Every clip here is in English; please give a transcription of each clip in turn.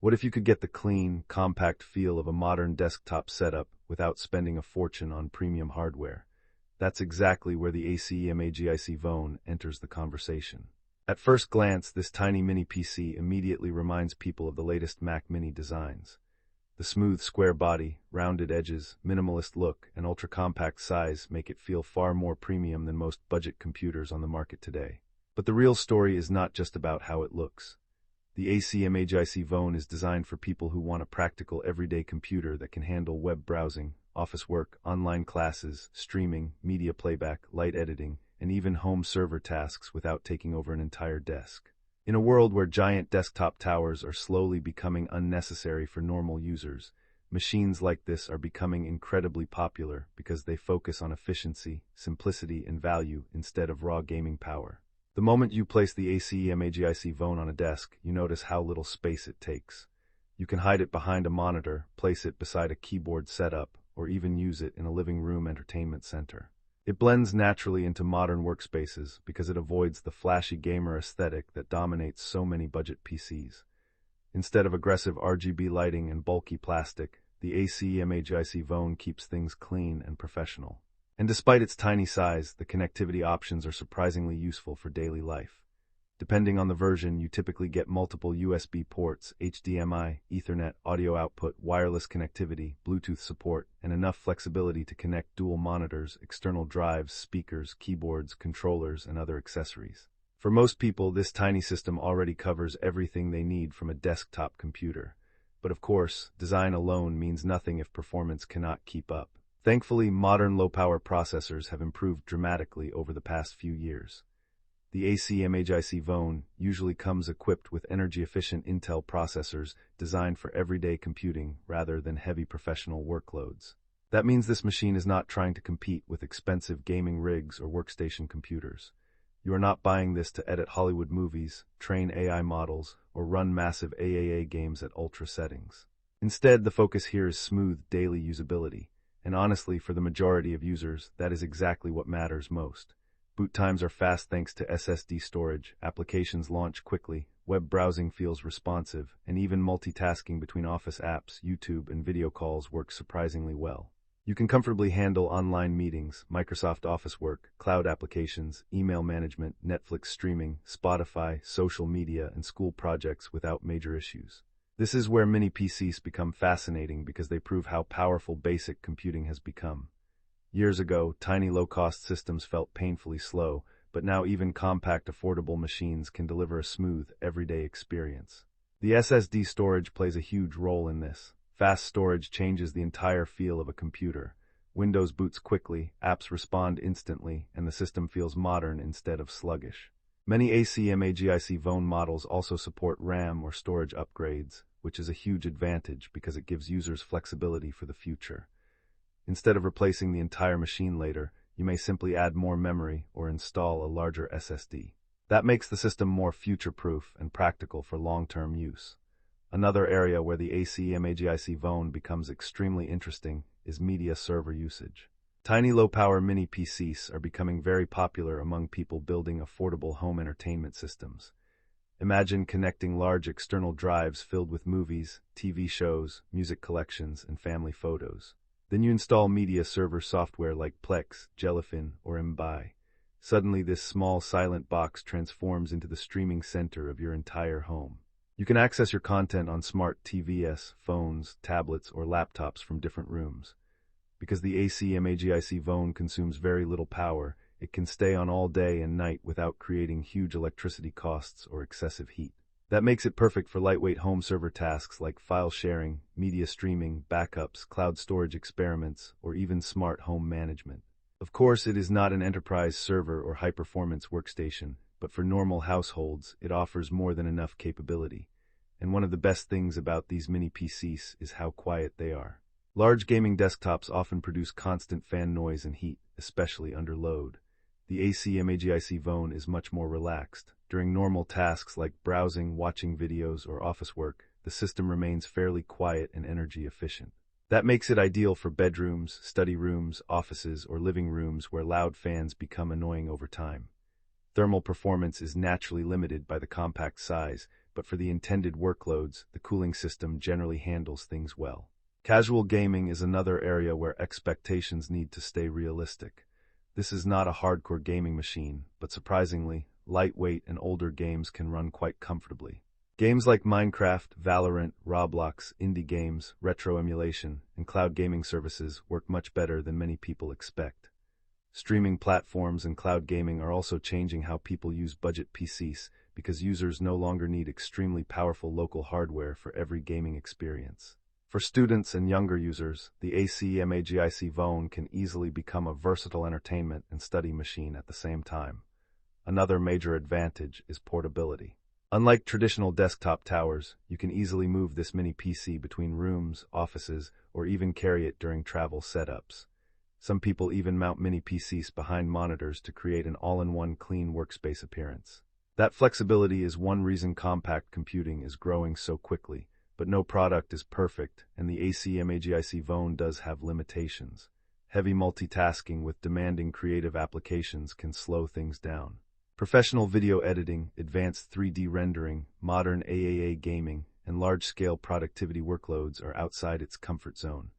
What if you could get the clean, compact feel of a modern desktop setup without spending a fortune on premium hardware? That's exactly where the ACEMAGIC V1 enters the conversation. At first glance, this tiny mini PC immediately reminds people of the latest Mac Mini designs. The smooth, square body, rounded edges, minimalist look, and ultra-compact size make it feel far more premium than most budget computers on the market today. But the real story is not just about how it looks. The ACEMAGIC V1 is designed for people who want a practical everyday computer that can handle web browsing, office work, online classes, streaming, media playback, light editing, and even home server tasks without taking over an entire desk. In a world where giant desktop towers are slowly becoming unnecessary for normal users, machines like this are becoming incredibly popular because they focus on efficiency, simplicity, and value instead of raw gaming power. The moment you place the ACEMAGIC V1 on a desk, you notice how little space it takes. You can hide it behind a monitor, place it beside a keyboard setup, or even use it in a living room entertainment center. It blends naturally into modern workspaces because it avoids the flashy gamer aesthetic that dominates so many budget PCs. Instead of aggressive RGB lighting and bulky plastic, the ACEMAGIC V1 keeps things clean and professional. And despite its tiny size, the connectivity options are surprisingly useful for daily life. Depending on the version, you typically get multiple USB ports, HDMI, Ethernet, audio output, wireless connectivity, Bluetooth support, and enough flexibility to connect dual monitors, external drives, speakers, keyboards, controllers, and other accessories. For most people, this tiny system already covers everything they need from a desktop computer. But of course, design alone means nothing if performance cannot keep up. Thankfully, modern low-power processors have improved dramatically over the past few years. The ACEMAGIC V1 usually comes equipped with energy-efficient Intel processors designed for everyday computing rather than heavy professional workloads. That means this machine is not trying to compete with expensive gaming rigs or workstation computers. You are not buying this to edit Hollywood movies, train AI models, or run massive AAA games at ultra settings. Instead, the focus here is smooth daily usability. And honestly, for the majority of users, that is exactly what matters most. Boot times are fast thanks to SSD storage, applications launch quickly, web browsing feels responsive, and even multitasking between Office apps, YouTube, and video calls works surprisingly well. You can comfortably handle online meetings, Microsoft Office work, cloud applications, email management, Netflix streaming, Spotify, social media, and school projects without major issues. This is where mini PCs become fascinating because they prove how powerful basic computing has become. Years ago, tiny low-cost systems felt painfully slow, but now even compact, affordable machines can deliver a smooth, everyday experience. The SSD storage plays a huge role in this. Fast storage changes the entire feel of a computer. Windows boots quickly, apps respond instantly, and the system feels modern instead of sluggish. Many ACEMAGIC V1 models also support RAM or storage upgrades, which is a huge advantage because it gives users flexibility for the future. Instead of replacing the entire machine later, you may simply add more memory or install a larger SSD. That makes the system more future-proof and practical for long-term use. Another area where the ACEMAGIC V1 becomes extremely interesting is media server usage. Tiny low-power mini PCs are becoming very popular among people building affordable home entertainment systems. Imagine connecting large external drives filled with movies, TV shows, music collections, and family photos. Then you install media server software like Plex, Jellyfin, or Mbi. Suddenly this small silent box transforms into the streaming center of your entire home. You can access your content on smart TVs, phones, tablets, or laptops from different rooms. Because the ACEMAGIC V1 consumes very little power, it can stay on all day and night without creating huge electricity costs or excessive heat. That makes it perfect for lightweight home server tasks like file sharing, media streaming, backups, cloud storage experiments, or even smart home management. Of course, it is not an enterprise server or high-performance workstation, but for normal households, it offers more than enough capability. And one of the best things about these mini PCs is how quiet they are. Large gaming desktops often produce constant fan noise and heat, especially under load. The ACEMAGIC V1 is much more relaxed. During normal tasks like browsing, watching videos, or office work, the system remains fairly quiet and energy efficient. That makes it ideal for bedrooms, study rooms, offices, or living rooms where loud fans become annoying over time. Thermal performance is naturally limited by the compact size, but for the intended workloads, the cooling system generally handles things well. Casual gaming is another area where expectations need to stay realistic. This is not a hardcore gaming machine, but surprisingly, lightweight and older games can run quite comfortably. Games like Minecraft, Valorant, Roblox, indie games, retro emulation, and cloud gaming services work much better than many people expect. Streaming platforms and cloud gaming are also changing how people use budget PCs because users no longer need extremely powerful local hardware for every gaming experience. For students and younger users, the ACEMAGIC V1 can easily become a versatile entertainment and study machine at the same time. Another major advantage is portability. Unlike traditional desktop towers, you can easily move this mini PC between rooms, offices, or even carry it during travel setups. Some people even mount mini PCs behind monitors to create an all-in-one clean workspace appearance. That flexibility is one reason compact computing is growing so quickly, but no product is perfect, and the ACEMAGIC V1 does have limitations. Heavy multitasking with demanding creative applications can slow things down. Professional video editing, advanced 3D rendering, modern AAA gaming, and large-scale productivity workloads are outside its comfort zone.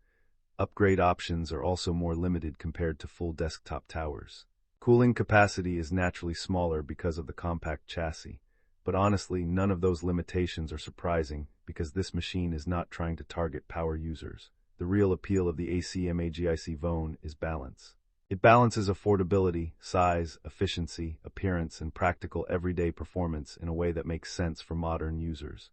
Upgrade options are also more limited compared to full desktop towers. Cooling capacity is naturally smaller because of the compact chassis, but honestly, none of those limitations are surprising because this machine is not trying to target power users. The real appeal of the ACEMAGIC V1 is balance. It balances affordability, size, efficiency, appearance, and practical everyday performance in a way that makes sense for modern users.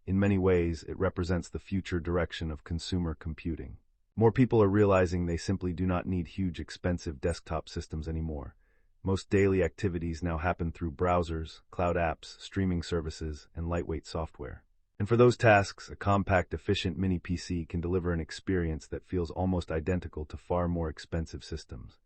In many ways, it represents the future direction of consumer computing. More people are realizing they simply do not need huge, expensive desktop systems anymore. Most daily activities now happen through browsers, cloud apps, streaming services, and lightweight software. And for those tasks, a compact, efficient mini PC can deliver an experience that feels almost identical to far more expensive systems.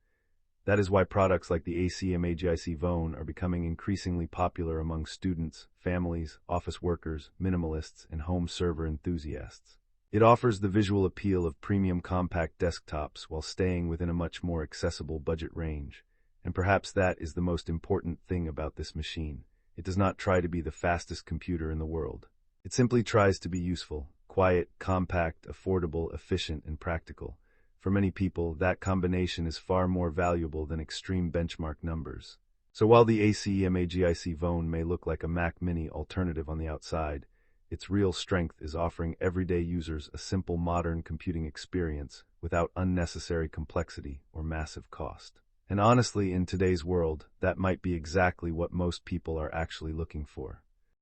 That is why products like the ACEMAGIC V1 are becoming increasingly popular among students, families, office workers, minimalists, and home server enthusiasts. It offers the visual appeal of premium compact desktops while staying within a much more accessible budget range. And perhaps that is the most important thing about this machine. It does not try to be the fastest computer in the world. It simply tries to be useful, quiet, compact, affordable, efficient, and practical. For many people, that combination is far more valuable than extreme benchmark numbers. So while the ACEMAGIC V1 may look like a Mac Mini alternative on the outside, its real strength is offering everyday users a simple modern computing experience without unnecessary complexity or massive cost. And honestly, in today's world, that might be exactly what most people are actually looking for.